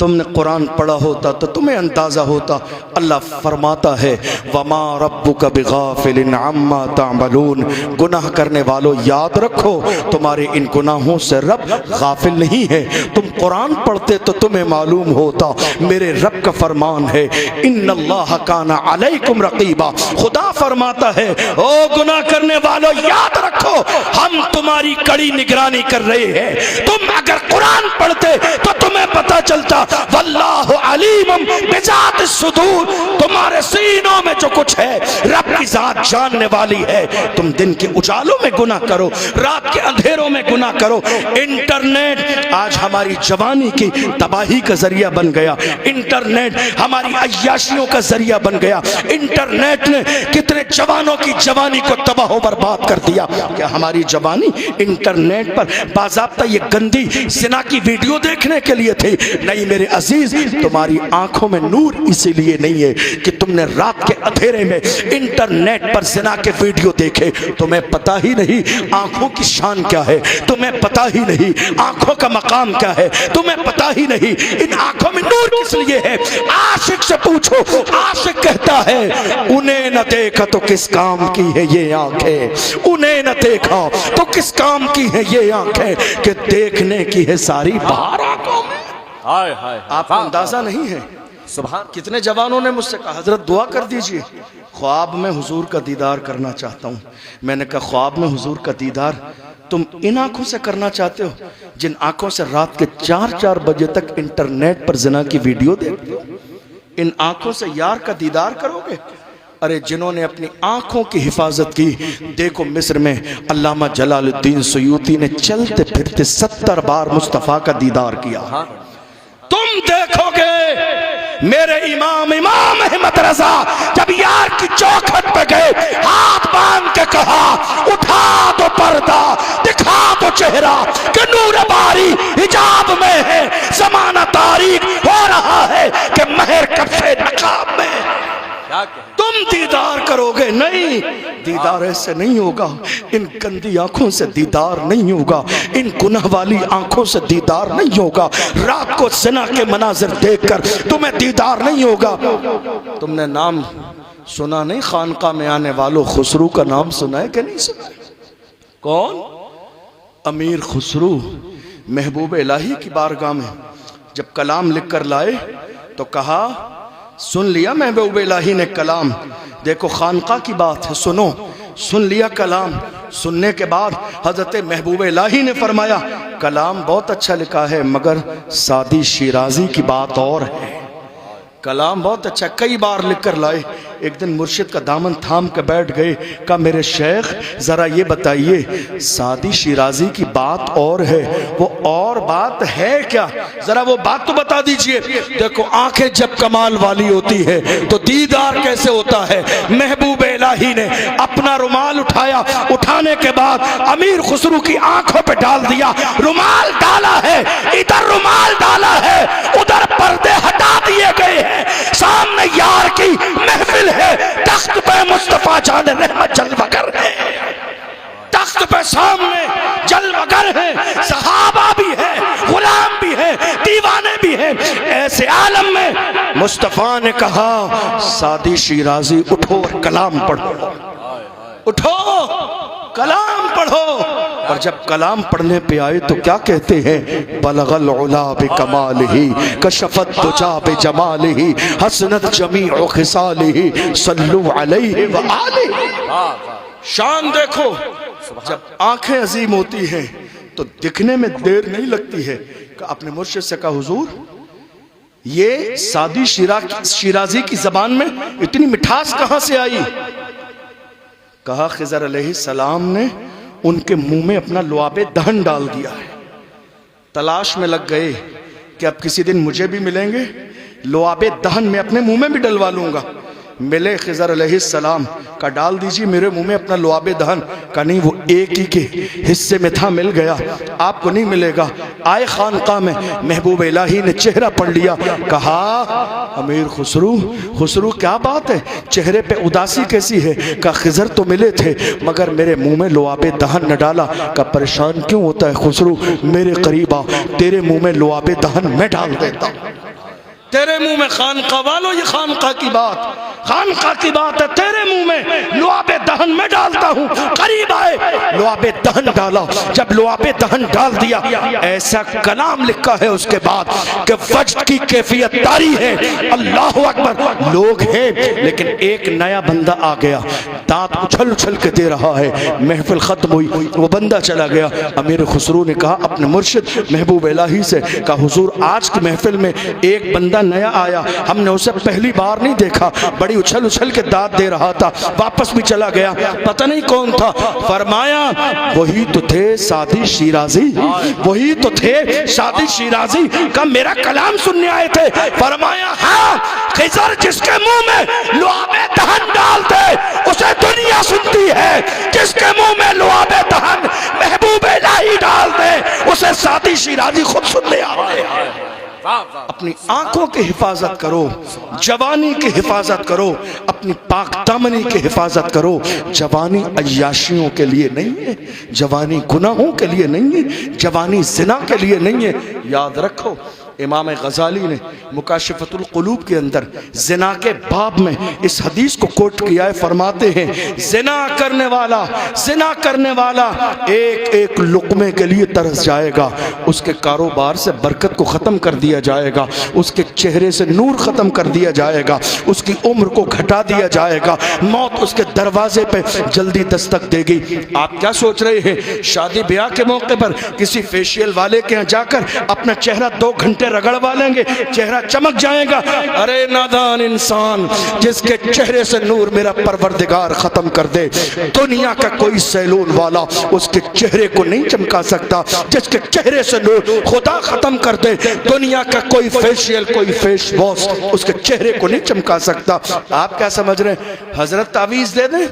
तुमने कुरान पढ़ा होता तो तुम्हें अंदाज़ा होता। अल्लाह फरमाता है वमा रब्बुका बिगाफिलिन अम्मा तामलून, गुनाह करने वालों याद रखो तुम्हारे इन गुनाहों से रब गाफिल नहीं है। तुम कुरान पढ़ते तो तुम्हें मालूम होता मेरे रब का फरमान है इन्नल्लाह काना अलैकुम रकीबा। खुदा फरमाता है ओ गुनाह करने वालों याद रखो हम तुम्हारी कड़ी निगरानी कर रहे हैं। तुम अगर कुरान पढ़ते तो तुम्हें पता चलता वल्लाहु अलीमुम बिजात सुदूर, तुम्हारे सीनों में जो कुछ है रब की जात जानने वाली है। तुम दिन के उजालों में गुनाह करो, रात के अंधेरों में गुनाह करो। इंटरनेट आज हमारी जवानी की तबाही का जरिया बन गया। इंटरनेट हमारी अय्याशियों का जरिया बन गया। इंटरनेट ने कितने जवानों की जवानी को तबाह बर्बाद कर दिया। क्या हमारी जवानी इंटरनेट पर बाज़ाब्ता ये गंदी ज़िना की वीडियो देखने के लिए थी? नहीं मेरे अजीज, तुम्हारी आंखों में नूर इसीलिए नहीं है कि तुमने रात के अंधेरे में इंटरनेट पर ज़िना के वीडियो देखे। तुम्हें पता ही नहीं आंखों की शान क्या है, तुम्हें पता ही नहीं आंखों का मकाम क्या है, तुम्हें पता ही नहीं इन आंखों में नूर किस लिए है। आशिक से पूछो, आशिक कहता है उन्हें न देखा तो किस काम की है ये आंखें, उन्हें न देखा तो किस काम की है ये आंखें कि देखने की है सारी बाहर आंखों में। आपको अंदाजा नहीं है। सुभान, कितने जवानों ने मुझसे कहा हजरत दुआ कर दीजिए, ख्वाब में हुजूर का दीदार करना चाहता हूँ। मैंने कहा ख्वाब में हुजूर का दीदार तुम इन आंखों से करना चाहते हो जिन आंखों से रात के 4-4 बजे तक इंटरनेट पर ज़िना की वीडियो देखते हो? इन आंखों से यार का दीदार करोगे? अरे जिन्होंने अपनी आंखों की हिफाजत की, देखो मिस्र में अल्लामा जलालुद्दीन सुयूती ने चलते फिरते 70 बार मुस्तफ़ा का दीदार किया। तुम देखोगे मेरे इमाम अहमद रजा जब यार की चौखट पे गए, हाथ बांध के कहा उठा दो पर्दा, दिखा दो चेहरा कि नूर बारी हिजाब में है, ज़माना तारीख हो रहा है कि महर कफ़े नकाब में। तुम दीदार करोगे? नहीं, दीदार ऐसे नहीं होगा। इन गंदी आंखों से दीदार नहीं होगा, इन गुनाह वाली आंखों से दीदार नहीं होगा। रात को ज़िना के मनाजिर देखकर तुम्हें दीदार नहीं होगा। तुमने नाम सुना नहीं खानका में आने वालों खुसरू का नाम सुना है कि नहीं सुना? कौन? अमीर खुसरू महबूब इलाही की बारगाह में जब कलाम लिख कर लाए तो कहा सुन लिया महबूब इलाही ने कलाम, देखो खानका की बात है, सुनो। सुन लिया कलाम, सुनने के बाद हजरत महबूब इलाही ने फरमाया कलाम बहुत अच्छा लिखा है मगर सादी शिराजी की बात और है। कलाम बहुत अच्छा, कई बार लिख कर लाए। एक दिन मुर्शिद का दामन थाम के बैठ गए, कहा मेरे शेख ज़रा ये बताइए सादी शिराजी की बात और है, वो और बात है क्या? ज़रा वो बात तो बता दीजिए। देखो आंखें जब कमाल वाली होती है तो दीदार कैसे होता है। महबूब इलाही ने अपना रुमाल उठाया, उठाने के बाद अमीर खुसरू की आंखों पे डाल दिया। रुमाल डाला है, इधर रुमाल डाला है, उधर पर्दे हटा दिए गए हैं। सामने यार की महफिल है, तख्त पे मुस्तफा जान रहमत जलवगर है, तख्त पे सामने जलवगर है, सहाबा भी है, गुलाम भी है, दीवाने भी हैं। ऐसे आलम में मुस्तफा ने कहा सादी शिराजी उठो और कलाम पढ़ो, उठो कलाम पढ़ो। और जब कलाम पढ़ने पे आए तो क्या कहते हैं? बलगल उला बिकमालिही कशफत दुजा बिजमालिही हसनत जमीउ खिसालिही सल्लु अलैहि व आलिही। शान देखो, जब आंखें अजीम होती हैं तो दिखने में देर नहीं लगती है। अपने मुर्शिद से कहा हुजूर ये सादी शिराजी की जबान में इतनी मिठास कहां से आई? कहा खिज़र अलैहिस्सलाम ने उनके मुंह में अपना लुआबे दहन डाल दिया है। तलाश में लग गए कि अब किसी दिन मुझे भी मिलेंगे, लुआबे दहन में अपने मुंह में भी डलवा लूंगा। मिले खिज़र अलैहिस्सलाम का डाल दीजिए मेरे मुंह में अपना लुआबे दहन का, नहीं वो एक ही के हिस्से में था, मिल गया, आपको नहीं मिलेगा। आए खानकाह में, महबूब इलाही ने चेहरा पढ़ लिया, कहा अमीर खुसरू, खुसरू क्या बात है, चेहरे पे उदासी कैसी है? कहा खिज़र तो मिले थे मगर मेरे मुंह में लुआबे दहन न डाला। का परेशान क्यों होता है खुसरू, मेरे करीब आ, तेरे मुंह में लुआबे दहन मैं डाल देता हूँ। तेरे मुंह में, खानका वालों ये खानका की बात, खानका की बात है, तेरे मुंह में लुआबे दहन में डालता हूँ। करीब आए, लुआबे दहन डाला। जब लुआबे दहन डाल दिया, ऐसा कलाम लिखा है उसके बाद कि वज्द की कैफियत तारी है, अल्लाह अकबर। लोग हैं लेकिन एक नया बंदा आ गया, दांत उछल उछल के दे रहा है। महफिल खत्म हुई, वो बंदा चला गया। अमीर खुसरू ने कहा अपने मुर्शिद महबूब इलाही से, कहा हुजूर आज की महफिल में एक बंदा नया आया, हमने उसे पहली बार नहीं देखा, बड़ी उछल उछल के दांत दे रहा था, वापस भी चला गया, पता नहीं कौन था। फरमाया वही तो थे सादी शिराजी, वही तो थे सादी शिराजी का मेरा कलाम सुनने आए थे। फरमाया हाँ, खिज़र जिसके मुंह में लुआबे दहन डालते उसे दुनिया सुनती है, जिसके मुंह में लुआबे दहन महबूब इलाही डाल दे उसे सादी शिराजी खुद सुनने आए। अपनी आंखों की हिफाजत करो, जवानी की हिफाजत करो, अपनी पाक दामनी की हिफाजत करो। जवानी अय्याशियों के लिए नहीं है, जवानी गुनाहों के लिए नहीं है, जवानी जिना के लिए नहीं है। याद रखो, इमाम गज़ाली ने मुकाशिफतुल क़ुलूब के अंदर जिना के बाब में इस हदीस को कोट किया है। फरमाते हैं जिना करने वाला एक एक लुक़मे के लिए तरस जाएगा, उसके कारोबार से बरकत को ख़त्म कर दिया जाएगा, उसके चेहरे से नूर ख़त्म कर दिया जाएगा, उसकी उम्र को घटा दिया जाएगा, मौत उसके दरवाजे पे जल्दी दस्तक देगी। आप क्या सोच रहे हैं, शादी ब्याह के मौके पर किसी फेशियल वाले के यहाँ जाकर अपना चेहरा 2 घंटे रगड़वा लेंगे, चेहरा चमक जाएगा? अरे नादान इंसान, जिसके चेहरे से नूर मेरा परवरदिगार खत्म कर दे, दुनिया का कोई सैलून वाला उसके चेहरे को नहीं चमका सकता। जिसके चेहरे से नूर खुदा खत्म कर दे, दुनिया का कोई फेशियल, कोई फेस वॉश उसके चेहरे को नहीं चमका सकता। आप क्या समझ रहे हैं, हजरत तावीज़ दे दें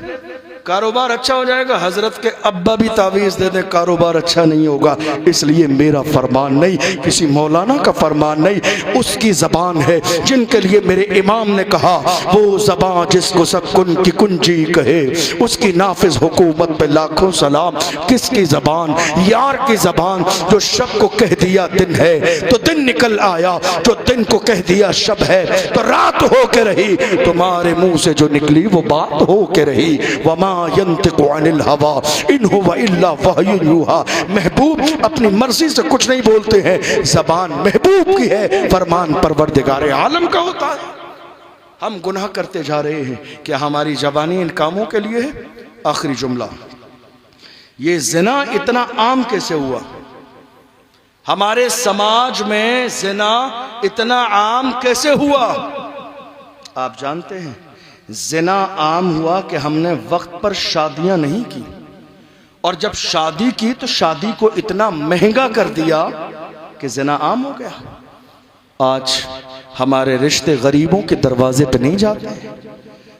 कारोबार अच्छा हो जाएगा? हजरत के अब्बा भी तावीज़ दे दें कारोबार अच्छा नहीं होगा। इसलिए मेरा फरमान नहीं, किसी मौलाना का फरमान नहीं, उसकी ज़बान है जिनके लिए मेरे इमाम ने कहा वो ज़बान जिसको सकुन की कुंजी कहे, उसकी नाफिज हुकूमत पे लाखों सलाम। किसकी ज़बान? यार की ज़बान, जो शब को कह दिया दिन है तो दिन निकल आया, जो दिन को कह दिया शब है तो रात हो के रही, तुम्हारे मुंह से जो निकली वो बात हो के रही। वमा यंतिकु अनिल हवा इन हुवा इल्ला वहयुन यूहा। महबूब अपनी मर्जी से कुछ नहीं बोलते हैं, जबान महबूब की है, फरमान परवरदिगार आलम का होता है। हम गुनाह करते जा रहे हैं, क्या हमारी जबानी इन कामों के लिए है? आखिरी जुमला, ये जिना इतना आम कैसे हुआ? हमारे समाज में जिना इतना आम कैसे हुआ? आप जानते हैं, जिना आम हुआ कि हमने वक्त पर शादियां नहीं की, और जब शादी की तो शादी को इतना महंगा कर दिया कि जिना आम हो गया। आज हमारे रिश्ते गरीबों के दरवाजे पे नहीं जाते,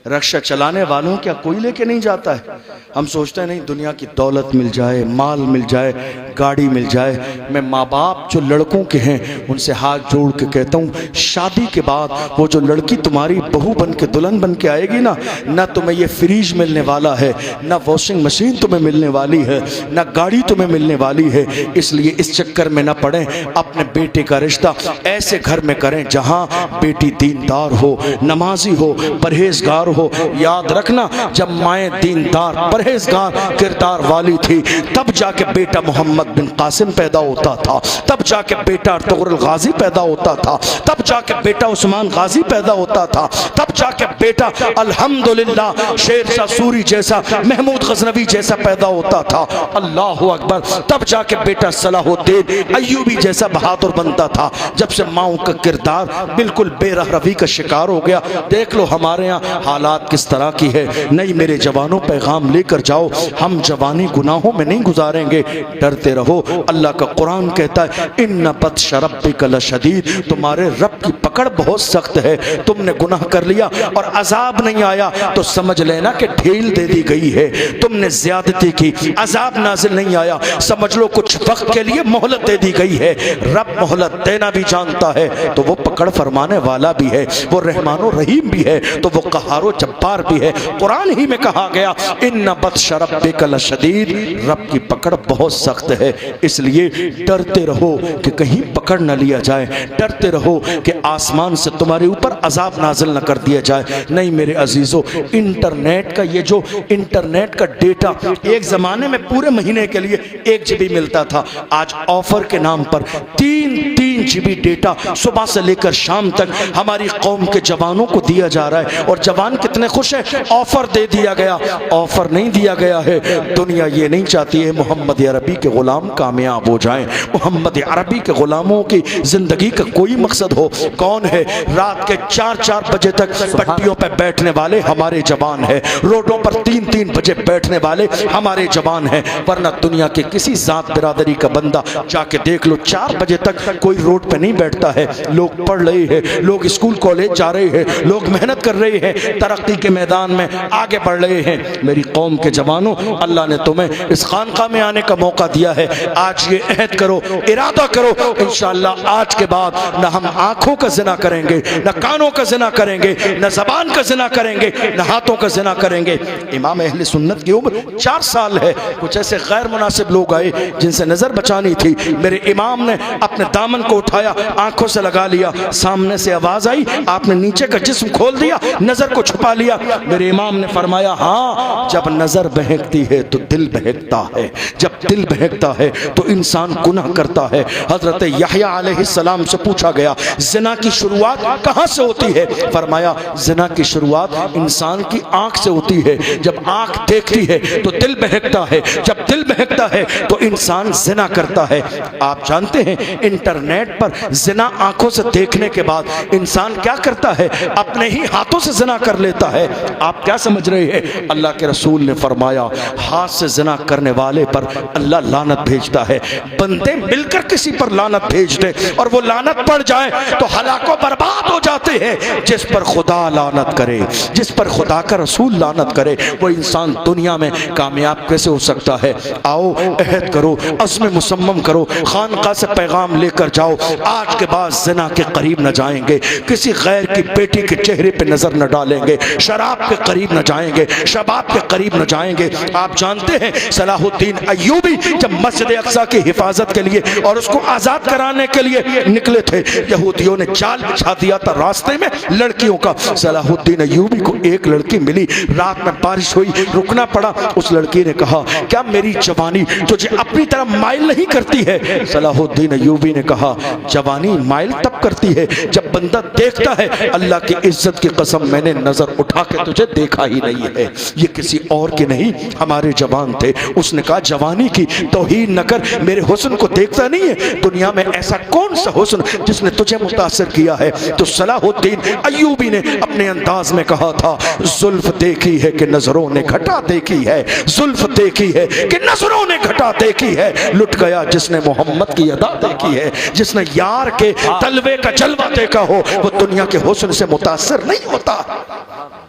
रक्षा चलाने वालों क्या कोई लेके नहीं जाता है। हम सोचते हैं नहीं दुनिया की दौलत मिल जाए, माल मिल जाए, गाड़ी मिल जाए। मैं माँ बाप जो लड़कों के हैं उनसे हाथ जोड़ के कहता हूँ, शादी के बाद वो जो लड़की तुम्हारी बहू बन के दुल्हन बन के आएगी ना, ना तुम्हें ये फ्रिज मिलने वाला है, ना वॉशिंग मशीन तुम्हें मिलने वाली है, ना गाड़ी तुम्हें मिलने वाली है। इसलिए इस चक्कर में ना पड़ें, अपने बेटे का रिश्ता ऐसे घर में करें जहाँ बेटी दीनदार हो, नमाजी हो, परहेजगार हो। याद रखना, जब माएँ दीनदार परहेजगार किरदार वाली थी तब जाके बेटा मोहम्मद बिन कासिम पैदा होता था, तब जाके बेटा अर्तुगरुल गाजी पैदा होता था, तब जाके बेटा उस्मान गाजी पैदा होता था, तब जाके बेटा अल्हम्दुलिल्लाह शेरशाह सूरी जैसा, महमूद गजनवी जैसा पैदा होता था। अल्लाह अकबर। तब जाके बेटा सलाहुद्दीन अय्यूबी जैसा बहादुर बनता था। जब से माओ का किरदार बिल्कुल बेरहरवी का शिकार हो गया, देख लो हमारे यहाँ हालात किस तरह की है। नहीं मेरे जवानों पैगाम लेकर जाओ, हम जवानी गुनाहों में नहीं गुजारेंगे, डरते डरते रहो। अल्लाह का कुरान कहता है इन्ना बत्श रब्बिका लशदीद, तुम्हारे रब की पकड़ बहुत सख्त है। तुमने गुनाह कर लिया और अजाब नहीं आया तो समझ लेना कि ढील दे दी गई है। तुमने ज्यादती की, अजाब नाजिल नहीं आया, समझ लो कुछ वक्त के लिए मोहलत दे दी गई है। रब मोहलत देना भी जानता है तो वो पकड़ फरमाने वाला भी है, वो रहमानो रहीम भी है, तो वो कहारो जब्बार भी है। कुरान ही में कहा गया इन्ना बत्श रब्बिका लशदीद, रब की पकड़ बहुत सख्त है। इसलिए डरते रहो कि कहीं पकड़ न लिया जाए, डरते रहो कि आसमान से तुम्हारे ऊपर अजाब नाजिल न कर दिया जाए। नहीं मेरे अजीजों, इंटरनेट का ये जो इंटरनेट का डेटा एक जमाने में पूरे महीने के लिए 1 GB मिलता था, आज ऑफर के नाम पर 3 GB डेटा सुबह से लेकर शाम तक हमारी कौम के जवानों को दिया जा रहा है। और जवान कितने खुश है, ऑफर दे दिया गया। ऑफर नहीं दिया गया है, दुनिया ये नहीं चाहती है मोहम्मद अरबी के गुलाम कामयाब हो जाएं। मोहम्मद अरबी के गुलामों की जिंदगी का कोई मकसद हो। कौन है? रात के 4 बजे तक पट्टियों पर बैठने वाले हमारे जवान है, रोडों पर 3 बजे बैठने वाले हमारे जवान है। वरना दुनिया के किसी जात बिरादरी का बंदा जाके देख लो, 4 बजे तक कोई रोड पे नहीं बैठता है। लोग पढ़ रहे हैं, लोग स्कूल कॉलेज जा रहे हैं, लोग मेहनत कर रहे हैं, तरक्की के मैदान में आगे बढ़ रहे हैं। मेरी कौम के जवानों, अल्लाह ने तुम्हें इस खानका में आने का मौका दिया है। आज ये अहद करो, इरादा करो, इंशाअल्लाह आज के बाद न हम आंखों का जिना करेंगे, न कानों का जिना करेंगे, न जबान का जिना करेंगे, न हाथों का जिना करेंगे। इमाम अहले सुन्नत की उम्र 4 साल है। कुछ ऐसे गैर मुनासिब लोग आए जिनसे नजर बचानी थी, मेरे इमाम ने अपने दामन को उठाया, आंखों से लगा लिया, सामने से आवाज आई, आपने नीचे का जिस्म खोल दिया, नजर को छुपा लिया। मेरे इमाम ने फरमाया हाँ, जब नजर बहकती है तो दिल बहकता है, जब दिल बहकता है तो इंसान गुनाह करता है। हजरत यहया अलैहिस्सलाम से पूछा गया जिना की शुरुआत कहां से होती है? फरमाया जिना की शुरुआत इंसान की आंख से होती है। जब आंख देखती है तो दिल बहकता है, जब दिल बहकता है तो इंसान जिना करता है। आप जानते हैं इंटरनेट पर जिना आंखों से देखने के बाद इंसान क्या करता है? अपने ही हाथों से जिना कर लेता है। आप क्या समझ रहे हैं? अल्लाह के रसूल ने फरमाया हाथ से जिना करने वाले पर अल्लाह लानत भेजता है। बंदे मिलकर किसी पर लानत भेज दे और वो लानत पड़ जाए तो हलाको बर्बाद हो जाते हैं। जिस पर खुदा लानत करे, जिस पर खुदा का रसूल लानत करे, वो इंसान दुनिया में कामयाब कैसे हो सकता है? आओ अहद करो, अज़्म मुसम्मम करो, खानका से पैगाम लेकर जाओ, आज के बाद जिना के करीब न जाएंगे, किसी गैर की बेटी के चेहरे पे नजर न डालेंगे, शराब के करीब न जाएंगे, शबाब के करीब न जाएंगे। आप जानते हैं सलाहुद्दीन अय्यूबी जब मस्जिद अक्सा की हिफाजत के लिए और उसको आजाद कराने के लिए निकले थे, यहूदियों ने जाल बिछा दिया था रास्ते में लड़कियों का। सलाहुद्दीन अय्यूबी को एक लड़की मिली, रात में बारिश हुई, रुकना पड़ा। उस लड़की ने कहा क्या मेरी जवानी तुझे अपनी तरफ माइल नहीं करती है? सलाहुद्दीन अय्यूबी ने कहा जवानी माइल तब करती है जब बंदा देखता है अल्लाह की इज्जत की कसम मैंने नजर उठा के तुझे देखा ही नहीं है। ये किसी और के नहीं, हमारे जवान थे। उसने कहा जवानी की तौहीन न कर, मेरे हुस्न को देखता नहीं है? दुनिया में ऐसा कौन सा हुस्न जिसने तुझे मुतासिर किया है? तो सलाहुद्दीन अय्यूबी ने अपने अंदाज में कहा था जुल्फ देखी है कि नजरों ने घटा देखी है, जुल्फ देखी है कि नजरों ने घटा देखी है। लुट गया जिसने मोहम्मद की अदा देखी है। जिसने यार के तलवे का जलवा देखा हो वो दुनिया के हुस्न से मुतासिर नहीं होता।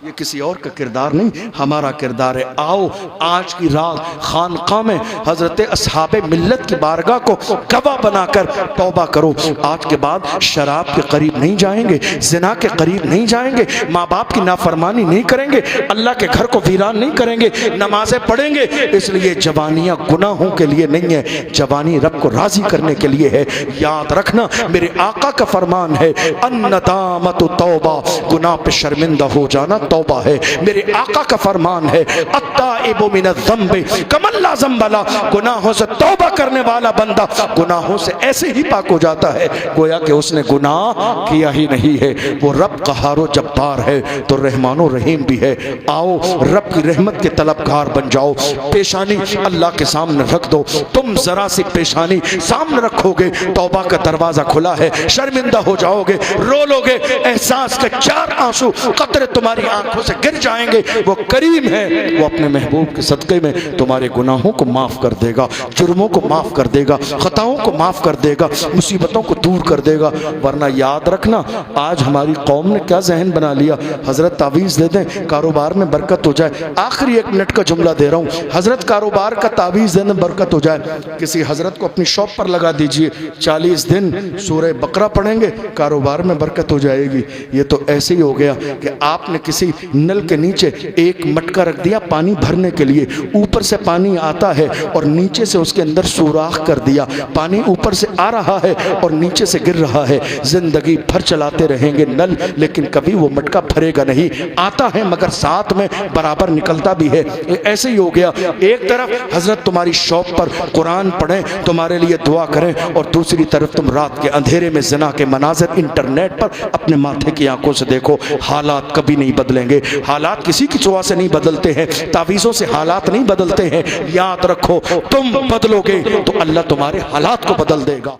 ये किसी और का किरदार नहीं, हमारा किरदार है। आओ आज की रात खानका में हजरत असहाबे मिल्लत की बारगाह को गवाह बनाकर तौबा करो। आज के बाद शराब के करीब नहीं जाएंगे, जिना के करीब नहीं जाएंगे, माँ बाप की नाफरमानी नहीं करेंगे, अल्लाह के घर को वीरान नहीं करेंगे, नमाजें पढ़ेंगे। इसलिए जवानियाँ गुनाहों के लिए नहीं है, जवानी रब को राजी करने के लिए है। याद रखना मेरे आका का फरमान है अन्नदामत तौबा, गुनाह पे शर्मिंदा हो जाना तौबा है। मेरे आका का फरमान है अत्ताइबु मिनज़्ज़ंबि कमन ला ज़ंब ला, गुनाहों से तौबा करने वाला बंदा गुनाहों से ऐसे ही पाक हो जाता है गोया कि उसने गुनाह किया ही नहीं है। वो रब क़हारो जब्बार है तो रहमानो रहीम भी है। आओ रब की रहमत के तलबगार बन जाओ। पेशानी अल्लाह के सामने रख दो। तुम जरा सी पेशानी सामने रखोगे, तौबा का दरवाजा खुला है, शर्मिंदा हो जाओगे, रो लोगे, एहसास के 4 आंसू कतरे तुम्हारी आंखों से गिर जाएंगे, वो करीम है, वो अपने महबूब के सदक़े में तुम्हारे गुनाहों को माफ़ कर देगा, जुर्मों को माफ़ कर देगा, खताओं को माफ़ कर देगा, मुसीबतों को दूर कर देगा। वरना याद रखना, आज हमारी कौम ने क्या जहन बना लिया, हजरत तावीज़ दे दें कारोबार में बरकत हो जाए। आखिरी 1 मिनट का जुमला दे रहा हूँ, हजरत कारोबार का तावीज़ देने में बरकत हो जाए। किसी हजरत को अपनी शॉप पर लगा दीजिए, 40 दिन सूरह बकरा पढ़ेंगे, कारोबार में बरकत हो जाएगी। ये तो ऐसे ही हो गया कि आपने किसी नल के नीचे एक मटका रख दिया पानी भरने के लिए, ऊपर से पानी आता है और नीचे से उसके अंदर सुराख कर दिया, पानी ऊपर से आ रहा है और नीचे से गिर रहा है। जिंदगी भर चलाते रहेंगे नल, लेकिन कभी वो मटका भरेगा नहीं। आता है मगर साथ में बराबर निकलता भी है। ऐसे ही हो गया, एक तरफ हजरत तुम्हारी शॉप पर कुरान पढ़ें, तुम्हारे लिए दुआ करें, और दूसरी तरफ तुम रात के अंधेरे में ज़िना के मनाज़िर इंटरनेट पर अपने माथे की आंखों से देखो। हालात कभी नहीं बदलेंगे, हालात किसी की दुआ से नहीं बदलते हैं, तावीज़ों से हालात नहीं बदलते हैं। याद रखो, तुम बदलोगे तो अल्लाह तुम्हारे हालात को बदल देगा।